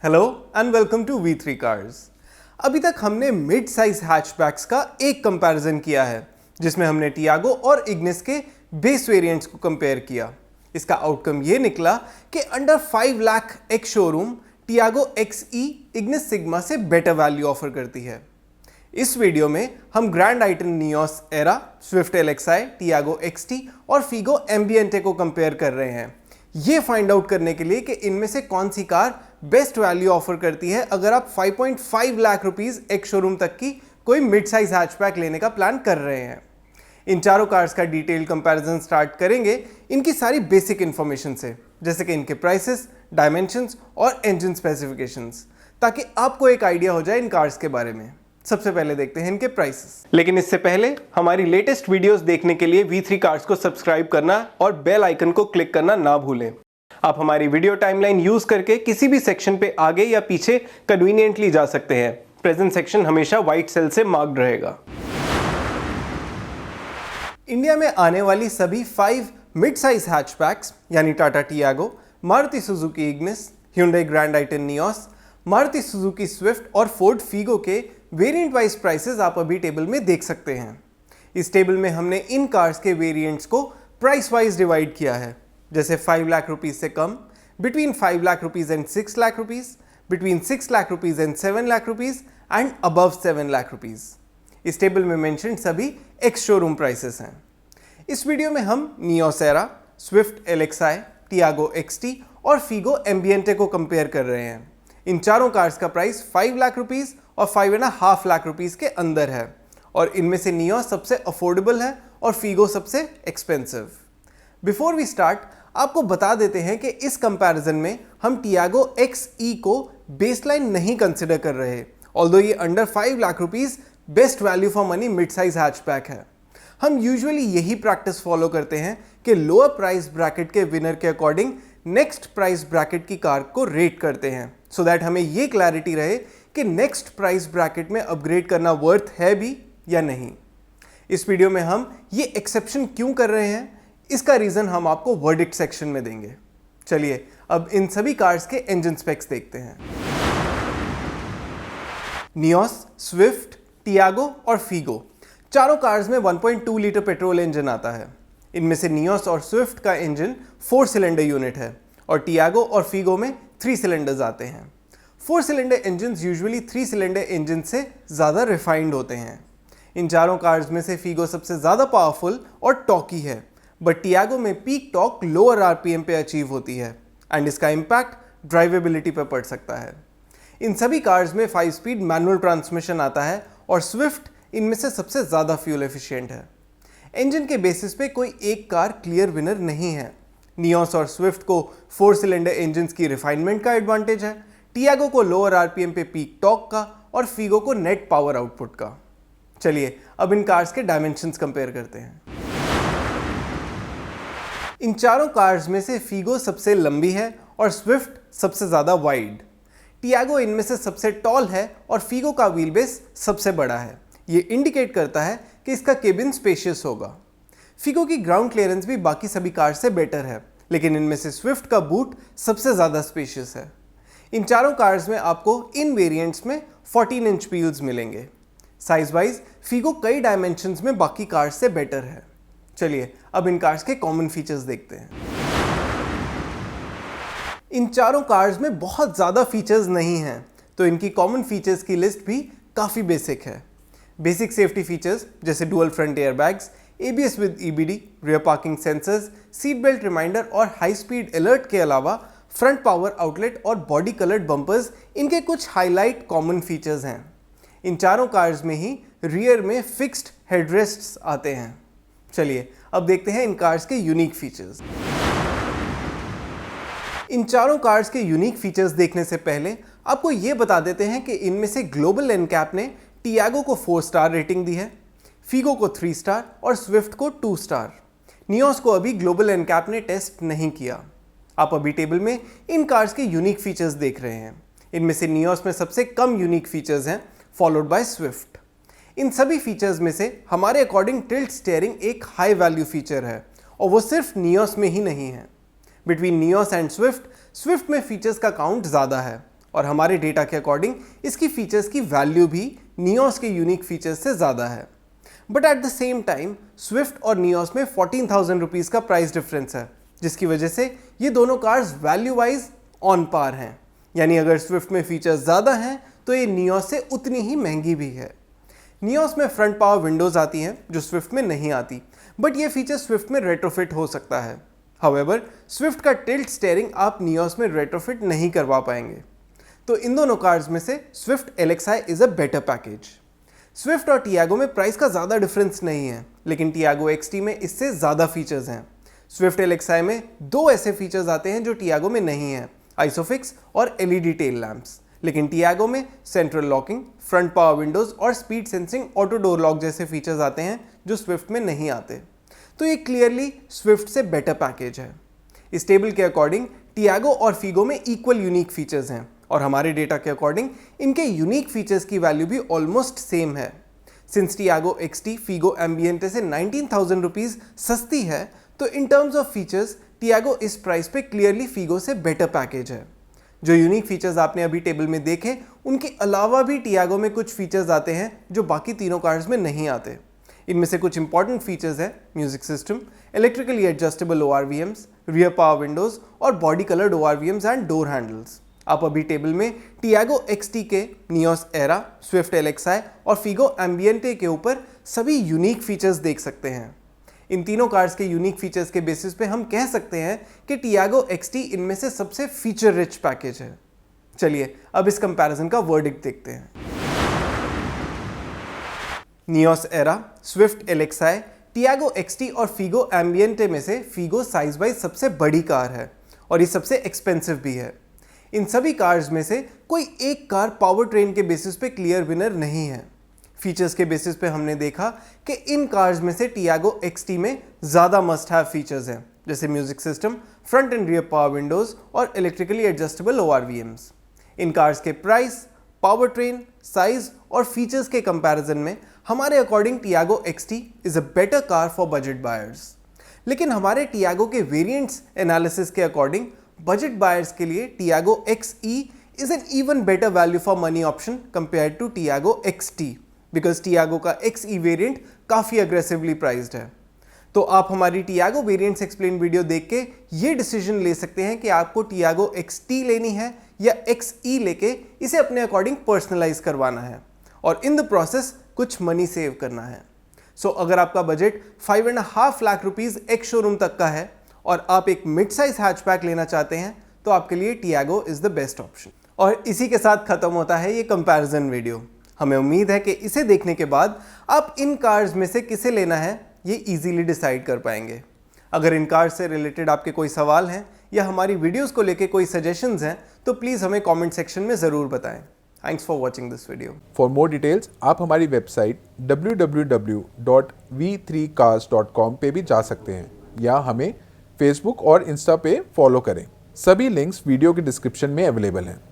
Hello and welcome to V3 cars. अभी तक हमने मिड साइज हैचबैक्स का एक कंपैरिजन किया है जिसमें हमने टियागो और इग्निस के बेस वेरिएंट्स को कंपेयर किया। इसका आउटकम ये निकला कि under 5 lakh ex showroom Tiago XE Ignis Sigma से बेटर वैल्यू ऑफर करती है। इस वीडियो में हम Grand i ten Nios Era, Swift LXi, Tiago XT और फीगो एम्बिएंटे को कंपेयर कर रहे हैं, ये फाइंड आउट करने के लिए कि इनमें से कौन सी कार बेस्ट वैल्यू ऑफर करती है अगर आप 5.5 लाख रुपीस एक शोरूम तक की कोई मिड साइज हैचबैक लेने का प्लान कर रहे हैं। इन चारों कार्स का डिटेल कंपैरिजन स्टार्ट करेंगे इनकी सारी बेसिक इंफॉर्मेशन से, जैसे कि इनके प्राइसेस, डायमेंशंस और इंजन स्पेसिफिकेशंस, ताकि आपको एक आइडिया हो जाए इन कार्स के बारे में। सबसे पहले देखते हैं इनके प्राइसेस। लेकिन इससे पहले हमारी लेटेस्ट वीडियोस देखने के लिए V3 कार्स को सब्सक्राइब करना और बेल आइकन को क्लिक करना ना भूलें। आप हमारी वीडियो टाइमलाइन यूज करके किसी भी सेक्शन पे आगे या पीछे कन्वीनियंटली जा सकते हैं। प्रेजेंट सेक्शन हमेशा व्हाइट सेल से मार्क्ड रहेगा। इंडिया में आने वाली सभी 5 मिड साइज हैचबैक्स यानी Tata Tiago, Maruti Suzuki Ignis, Hyundai Grand i ten Nios, Maruti Suzuki Swift और फोर्ड फीगो के वेरिएंट वाइज प्राइसेस आप अभी टेबल में देख सकते हैं। इस टेबल में हमने इन कार्स के वेरिएंट्स को प्राइस वाइज डिवाइड किया है, जैसे 5 लाख रुपीज से कम, between 5 lakh rupees and 6 lakh rupees, between 6 lakh rupees and 7 lakh rupees and above 7 lakh rupees. इस टेबल में मेंशन सभी एक्स शोरूम प्राइसेस हैं। इस वीडियो में हम Nios Era, Swift LXi, Tiago XT और फीगो एम्बिएंटे को कंपेयर कर रहे हैं। इन चारों कार्स का प्राइस 5 लाख रुपीज और 5.5 लाख रुपीज के अंदर है और इनमें से नियोस सबसे अफोर्डेबल है और फीगो सबसे एक्सपेंसिव। बिफोर वी स्टार्ट, आपको बता देते हैं कि इस कंपैरिजन में हम टियागो XE को बेसलाइन नहीं कंसिडर कर रहे, ऑल्दो ये under 5 lakh rupees best value for money mid size hatchback है। हम यूजुअली यही प्रैक्टिस फॉलो करते हैं कि लोअर प्राइस ब्रैकेट के विनर के अकॉर्डिंग नेक्स्ट प्राइस ब्रैकेट की कार को रेट करते हैं, सो दैट हमें ये क्लैरिटी रहे कि नेक्स्ट प्राइस ब्रैकेट में अपग्रेड करना वर्थ है भी या नहीं। इस वीडियो में हम ये एक्सेप्शन क्यों कर रहे हैं, इसका रीजन हम आपको वर्डिक्ट सेक्शन में देंगे। चलिए अब इन सभी कार्स के इंजन स्पेक्स देखते हैं। नियोस, स्विफ्ट, टियागो और फीगो चारों कार्स में 1.2 लीटर पेट्रोल इंजन आता है। इनमें से नियोस और स्विफ्ट का इंजन 4 सिलेंडर यूनिट है और टियागो और फीगो में 3 सिलेंडर्स आते हैं। 4 cylinder engine usually 3 cylinder engine से ज़्यादा रिफाइंड होते हैं। इन चारों कार्स में से फीगो सबसे ज़्यादा पावरफुल और टॉकी है, बट टियागो में पीक टॉर्क लोअर RPM पे अचीव होती है एंड इसका इम्पैक्ट ड्राइवेबिलिटी पर पड़ सकता है। इन सभी कार्स में 5 स्पीड मैनुअल ट्रांसमिशन आता है और स्विफ्ट इनमें से सबसे ज़्यादा फ्यूल एफिशिएंट है। इंजन के बेसिस पे कोई एक कार क्लियर विनर नहीं है। नियोस और स्विफ्ट को 4 सिलेंडर इंजन्स की रिफाइनमेंट का एडवांटेज है, टियागो को लोअर RPM पे पीक टॉर्क का और फीगो को नेट पावर आउटपुट का। चलिए अब इन कार्स के डायमेंशंस कंपेयर करते हैं। इन चारों कार्स में से फीगो सबसे लंबी है और स्विफ्ट सबसे ज़्यादा वाइड। टियागो इनमें से सबसे टॉल है और फीगो का व्हील बेस सबसे बड़ा है। ये इंडिकेट करता है कि इसका केबिन स्पेशियस होगा। फीगो की ग्राउंड क्लियरेंस भी बाकी सभी कार से बेटर है, लेकिन इनमें से स्विफ्ट का बूट सबसे ज़्यादा स्पेशियस है। इन चारों कार्स में आपको इन वेरिएंट्स में 14 इंच व्हील्स मिलेंगे। साइज वाइज फीगो कई डायमेंशंस में बाकी कार्स से बेटर है। चलिए अब इन कार्स के कॉमन फीचर्स देखते हैं। इन चारों कार्स में बहुत ज़्यादा फीचर्स नहीं हैं, तो इनकी कॉमन फीचर्स की लिस्ट भी काफ़ी बेसिक है। बेसिक सेफ्टी फीचर्स जैसे dual front airbags, ABS with EBD, rear parking sensors, seat belt reminder और हाई स्पीड अलर्ट के अलावा फ्रंट पावर आउटलेट और बॉडी कलर्ड बम्पर्स इनके कुछ हाईलाइट कॉमन फीचर्स हैं। इन चारों कार्स में ही रियर में फिक्स्ड हेडरेस्ट्स आते हैं। चलिए अब देखते हैं इन कार्स के यूनिक फीचर्स। इन चारों कार्स के यूनिक फीचर्स देखने से पहले आपको ये बता देते हैं कि इनमें से ग्लोबल एनकैप ने टियागो को 4 स्टार रेटिंग दी है, फीगो को 3 स्टार और स्विफ्ट को 2 स्टार। नियोस को अभी ग्लोबल एनकैप ने टेस्ट नहीं किया। आप अभी टेबल में इन कार्स के यूनिक फीचर्स देख रहे हैं। इनमें से नियोस में सबसे कम यूनिक फीचर्स हैं, फॉलोड बाय स्विफ्ट। इन सभी फीचर्स में से हमारे अकॉर्डिंग टिल्ट स्टीयरिंग एक हाई वैल्यू फीचर है और वो सिर्फ नियोस में ही नहीं है। बिटवीन नियोस एंड स्विफ्ट में फीचर्स का काउंट ज़्यादा है और हमारे डेटा के अकॉर्डिंग इसकी फीचर्स की वैल्यू भी नियोस के यूनिक फीचर्स से ज़्यादा है। But at the same time Swift और नियोस में 14,000 रुपीज़ का प्राइस डिफरेंस है, जिसकी वजह से ये दोनों cars value wise on par हैं। यानी अगर स्विफ्ट में फीचर्स ज़्यादा हैं तो ये नियोस से उतनी ही महंगी भी है। नियोस में फ्रंट पावर विंडोज़ आती हैं जो स्विफ्ट में नहीं आती, बट ये फीचर स्विफ्ट में रेट्रोफिट हो सकता है। हाउएवर स्विफ्ट का टिल्ट स्टीयरिंग आप नियोस में रेट्रोफिट नहीं करवा पाएंगे। तो इन दोनों कार्स में से Swift LXi is a better package. Swift और टियागो में प्राइस का ज़्यादा डिफरेंस नहीं है, लेकिन टियागो XT में इससे ज़्यादा फीचर्स हैं। स्विफ्ट LXi में दो ऐसे फीचर्स आते हैं जो टियागो में नहीं है, आइसोफिक्स और LED टेल लैंप्स। लेकिन टियागो में central locking, front power windows और speed sensing auto door lock जैसे फीचर्स आते हैं जो स्विफ्ट में नहीं आते। तो ये क्लियरली स्विफ्ट से बेटर पैकेज है। इस टेबल के अकॉर्डिंग टियागो और फीगो में इक्वल यूनिक फीचर्स हैं और हमारे डेटा के अकॉर्डिंग इनके यूनिक फीचर्स की वैल्यू भी ऑलमोस्ट सेम है। Since Tiago XT Figo Ambiente से 19,000 रुपीज़ सस्ती है, तो in terms of features Tiago इस प्राइस पे क्लियरली फीगो से बेटर पैकेज है। जो यूनिक फीचर्स आपने अभी टेबल में देखे, उनके अलावा भी टियागो में कुछ फीचर्स आते हैं जो बाकी तीनों कार्स में नहीं आते। इनमें से कुछ इंपॉर्टेंट फीचर्स हैं music system, electrically adjustable ORVMs, rear power windows और body coloured ORVMs and door handles. आप अभी टेबल में टियागो XT के, नियोस एरा, स्विफ्ट LXi और फीगो एम्बियंटे के ऊपर सभी यूनिक फीचर्स देख सकते हैं। इन तीनों कार्स के यूनिक फीचर्स के बेसिस पे हम कह सकते हैं कि टियागो XT इनमें से सबसे फीचर रिच पैकेज है। चलिए अब इस कंपैरिजन का वर्डिक्ट देखते हैं। Nios Era, Swift LXi, Tiago XT और फीगो एम्बियंटे में से फीगो साइज वाइज सबसे बड़ी कार है और ये सबसे एक्सपेंसिव भी है। इन सभी कार्स में से कोई एक कार पावर ट्रेन के बेसिस पे क्लियर विनर नहीं है। फीचर्स के बेसिस पे हमने देखा कि इन कार्स में से टियागो XT में ज़्यादा मस्ट हैव फीचर्स हैं, जैसे music system, front and rear power windows और इलेक्ट्रिकली एडजस्टेबल ORVMs। इन कार्स के प्राइस, पावर ट्रेन, साइज और फीचर्स के कंपैरिजन में हमारे according Tiago XT is a better car for budget buyers. लेकिन हमारे टियागो के वेरिएंट्स एनालिसिस के अकॉर्डिंग बजट बायर्स के लिए Tiago XE is an even better value for money option compare to Tiago XT, because Tiago का XE variant काफ़ी aggressively priced है। तो आप हमारी टियागो वेरिएंट्स एक्सप्लेन वीडियो देख के ये डिसीजन ले सकते हैं कि आपको टियागो XT लेनी है या XE लेके इसे अपने अकॉर्डिंग पर्सनलाइज करवाना है और इन द प्रोसेस कुछ मनी सेव करना है। सो अगर आपका बजट 5.5 लाख रुपीज़ एक शोरूम तक का है और आप एक मिड साइज हैचबैक लेना चाहते हैं, तो आपके लिए Tiago is the best option. और इसी के साथ ख़त्म होता है ये कंपैरिजन वीडियो। हमें उम्मीद है कि इसे देखने के बाद आप इन कार्स में से किसे लेना है ये इजीली डिसाइड कर पाएंगे। अगर इन कार्स से रिलेटेड आपके कोई सवाल हैं या हमारी वीडियोस को लेके कोई सजेशंस हैं, तो प्लीज़ हमें कमेंट सेक्शन में ज़रूर बताएं। Thanks for watching this video. For more details आप हमारी वेबसाइट www.v3cars.com पे भी जा सकते हैं या हमें फेसबुक और इंस्टा पे फॉलो करें। सभी लिंक्स वीडियो के डिस्क्रिप्शन में अवेलेबल हैं।